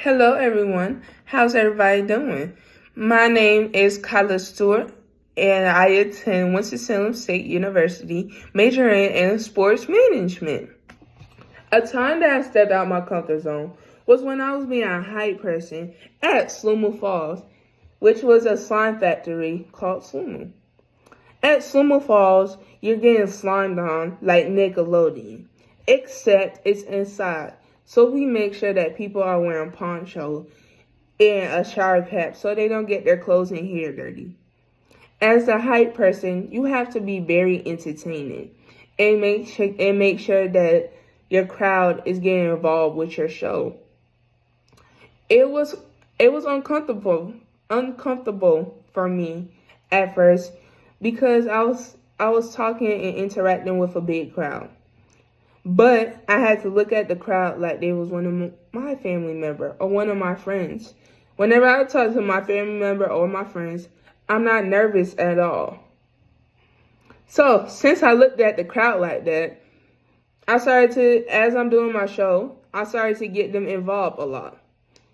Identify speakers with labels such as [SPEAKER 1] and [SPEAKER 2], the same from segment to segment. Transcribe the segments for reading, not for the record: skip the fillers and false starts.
[SPEAKER 1] Hello, everyone. How's everybody doing? My name is Kyla Stewart, and I attend Winston-Salem State University, majoring in sports management. A time that I stepped out my comfort zone was when I was being a hype person at Slumu Falls, which was a slime factory called Slumu. At Slumu Falls, you're getting slimed on like Nickelodeon, except it's inside. So we make sure that people are wearing poncho and a shower cap so they don't get their clothes and hair dirty. As a hype person, you have to be very entertaining and make sure that your crowd is getting involved with your show. It was uncomfortable for me at first because I was talking and interacting with a big crowd. But I had to look at the crowd like they was one of my family member or one of my friends. Whenever I talk to my family member or my friends, I'm not nervous at all. So since I looked at the crowd like that, as I'm doing my show, I started to get them involved a lot.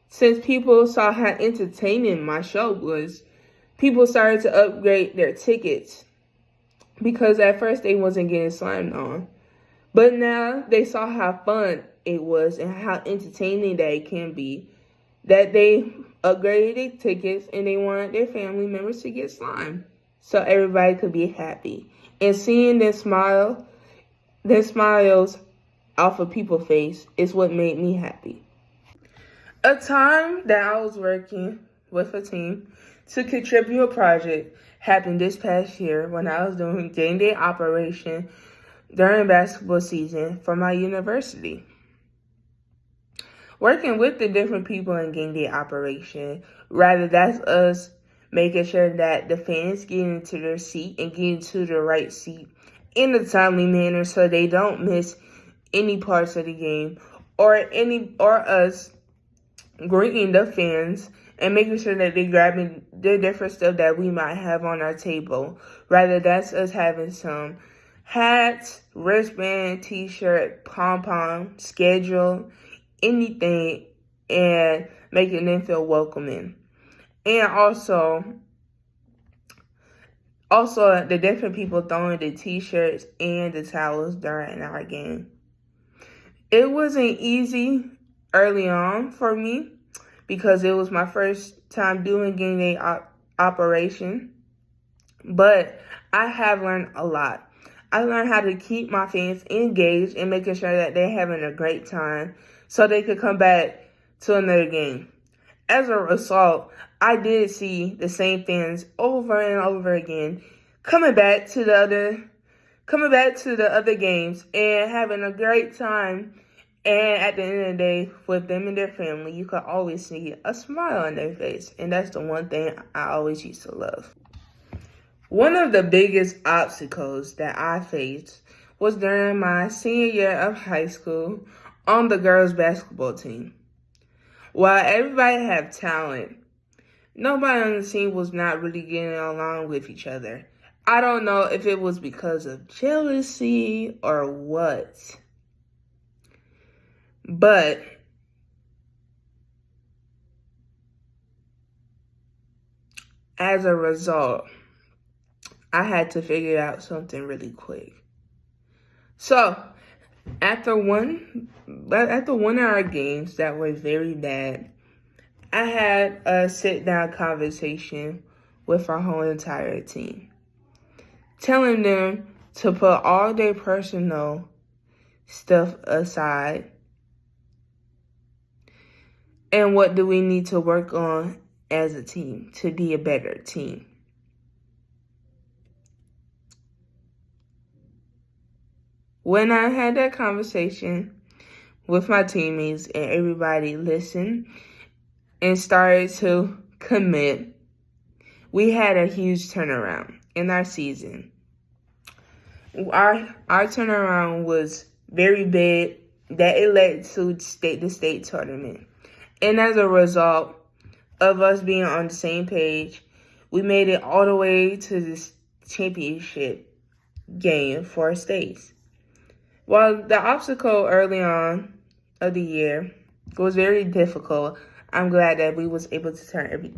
[SPEAKER 1] Since people saw how entertaining my show was, people started to upgrade their tickets because at first they wasn't getting slimed on. But now they saw how fun it was and how entertaining that it can be, that they upgraded their tickets and they wanted their family members to get slime so everybody could be happy. And seeing their smiles off of people's face is what made me happy. A time that I was working with a team to contribute a project happened this past year when I was doing game day operation during basketball season for my university. Working with the different people in game day operation, rather that's us making sure that the fans get into their seat and get into the right seat in a timely manner so they don't miss any parts of the game, or us greeting the fans and making sure that they're grabbing the different stuff that we might have on our table. Rather that's us having some hats, wristband, t-shirt, pom-pom, schedule, anything, and making them feel welcoming. And also the different people throwing the t-shirts and the towels during our game. It wasn't easy early on for me because it was my first time doing game day operation, but I have learned a lot. I learned how to keep my fans engaged and making sure that they're having a great time so they could come back to another game. As a result, I did see the same fans over and over again coming back to the other games and having a great time. And at the end of the day, with them and their family, you could always see a smile on their face. And that's the one thing I always used to love. One of the biggest obstacles that I faced was during my senior year of high school on the girls' basketball team. While everybody had talent, nobody on the team was not really getting along with each other. I don't know if it was because of jealousy or what. But as a result, I had to figure out something really quick. So, after one of our games that was very bad, I had a sit-down conversation with our whole entire team, telling them to put all their personal stuff aside and what do we need to work on as a team to be a better team. When I had that conversation with my teammates and everybody listened and started to commit, we had a huge turnaround in our season. Our turnaround was very big that it led to the state tournament. And as a result of us being on the same page, we made it all the way to this championship game for states. While the obstacle early on of the year was very difficult, I'm glad that we was able to turn everything.